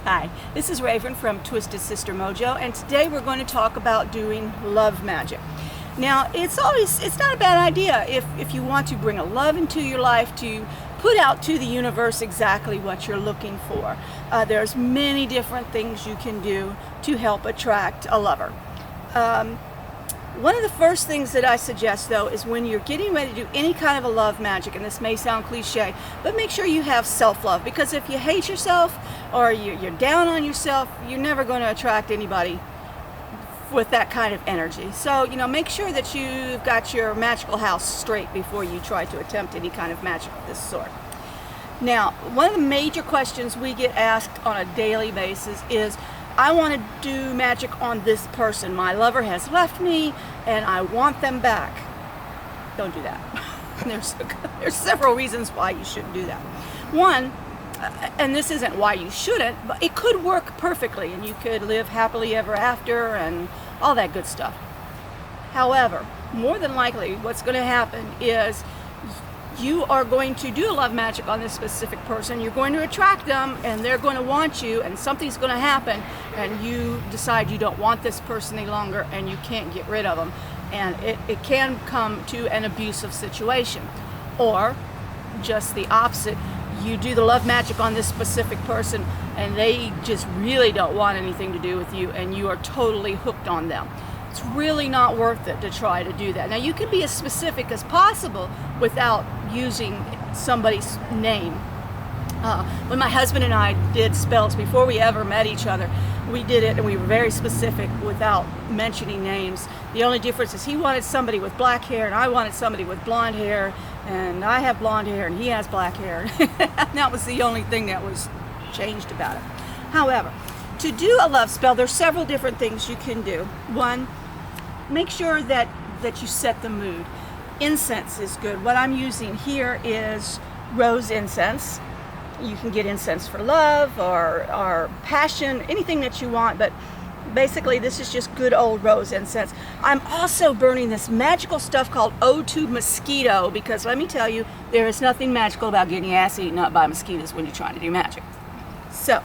Hi, this is Raven from Twisted Sister Mojo, and today we're going to talk about doing love magic. Now, it's not a bad idea if you want to bring a love into your life to put out to the universe exactly what you're looking for. There's many different things you can do to help attract a lover. One of the first things that I suggest, though, is when you're getting ready to do any kind of a love magic, and this may sound cliche, but make sure you have self-love, because if you hate yourself or you're down on yourself, you're never going to attract anybody with that kind of energy. So, make sure that you've got your magical house straight before you try to attempt any kind of magic of this sort. Now, one of the major questions we get asked on a daily basis is, I want to do magic on this person. My lover has left me and I want them back. Don't do that. There's several reasons why you shouldn't do that. One, and this isn't why you shouldn't, but it could work perfectly and you could live happily ever after and all that good stuff. However, more than likely what's going to happen is you are going to do a love magic on this specific person. You're going to attract them and they're going to want you, and something's going to happen and you decide you don't want this person any longer and you can't get rid of them. And it can come to an abusive situation. Or just the opposite. You do the love magic on this specific person and they just really don't want anything to do with you and you are totally hooked on them. It's really not worth it to try to do that. Now, you can be as specific as possible without using somebody's name. When my husband and I did spells before we ever met each other, we did it and we were very specific without mentioning names. The only difference is he wanted somebody with black hair and I wanted somebody with blonde hair, and I have blonde hair and he has black hair. That was the only thing that was changed about it. However, to do a love spell, there's several different things you can do. One, make sure that you set the mood. Incense is good. What I'm using here is rose incense. You can get incense for love or passion, anything that you want, but basically this is just good old rose incense. I'm also burning this magical stuff called Ode to Mosquito, because let me tell you, there is nothing magical about getting your ass eaten up by mosquitoes when you're trying to do magic. So,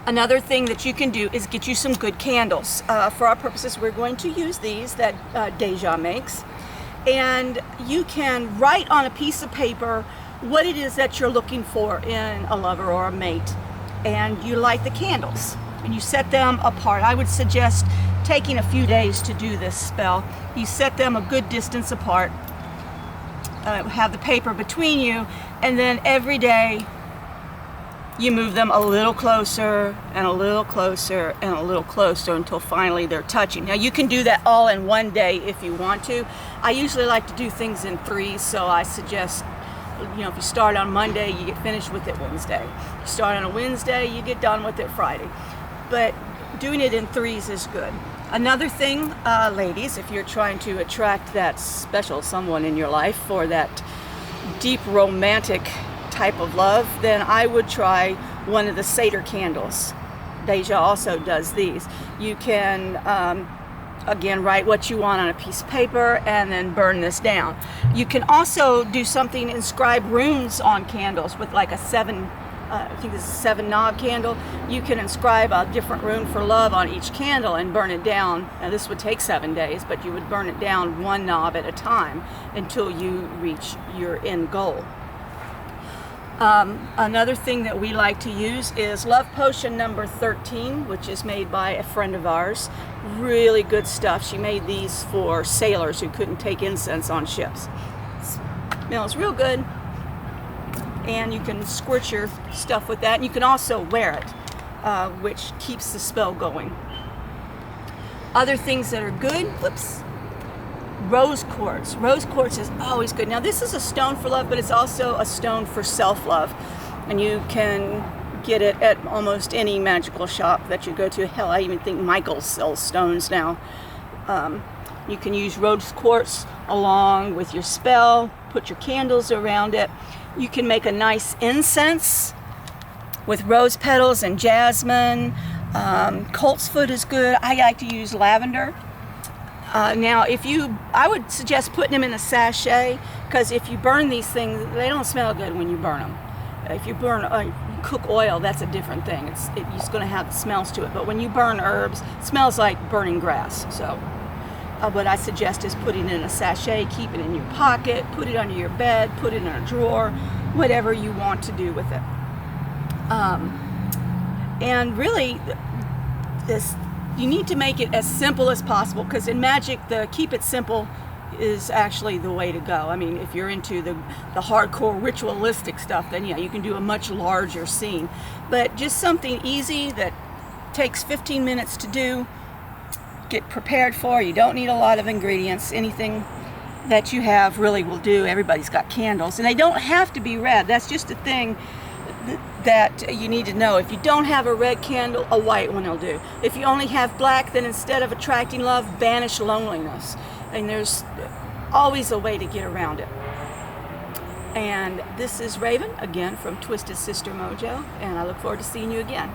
another thing that you can do is get you some good candles. For our purposes, we're going to use these that Deja makes. And you can write on a piece of paper what it is that you're looking for in a lover or a mate. And you light the candles and you set them apart. I would suggest taking a few days to do this spell. You set them a good distance apart, have the paper between you, and then every day you move them a little closer and a little closer and a little closer until finally they're touching. Now, you can do that all in one day if you want to. I usually like to do things in threes, so I suggest, if you start on Monday, you get finished with it Wednesday. You start on a Wednesday, you get done with it Friday. But doing it in threes is good. Another thing, ladies, if you're trying to attract that special someone in your life for that deep romantic type of love, then I would try one of the Seder candles. Deja also does these. You can again write what you want on a piece of paper and then burn this down. You can also do something, inscribe runes on candles with like a I think this is a 7-knob candle. You can inscribe a different rune for love on each candle and burn it down. Now, this would take 7 days, but you would burn it down one knob at a time until you reach your end goal. Another thing that we like to use is Love Potion number 13, which is made by a friend of ours. Really good stuff. She made these for sailors who couldn't take incense on ships. Smells real good. And you can squirt your stuff with that. And you can also wear it, which keeps the spell going. Other things that are good, rose quartz. Rose quartz is always good. Now, this is a stone for love, but it's also a stone for self-love. And you can get it at almost any magical shop that you go to. Hell, I even think Michael's sells stones now. You can use rose quartz along with your spell, put your candles around it. You can make a nice incense with rose petals and jasmine. Coltsfoot is good. I like to use lavender. Now, I would suggest putting them in a sachet, because if you burn these things, they don't smell good when you burn them. If you burn, cook oil, that's a different thing. It's going to have smells to it. But when you burn herbs, it smells like burning grass. So what I suggest is putting it in a sachet, keep it in your pocket, put it under your bed, put it in a drawer, whatever you want to do with it. And really, you need to make it as simple as possible, because in magic, the keep it simple is actually the way to go. I mean, if you're into the hardcore ritualistic stuff, then yeah, you can do a much larger scene. But just something easy that takes 15 minutes to do, get prepared for. You don't need a lot of ingredients. Anything that you have really will do. Everybody's got candles, and they don't have to be red. That's just a thing that you need to know. If you don't have a red candle, a white one will do. If you only have black, then instead of attracting love, banish loneliness. And there's always a way to get around it. And this is Raven, again, from Twisted Sister Mojo, and I look forward to seeing you again.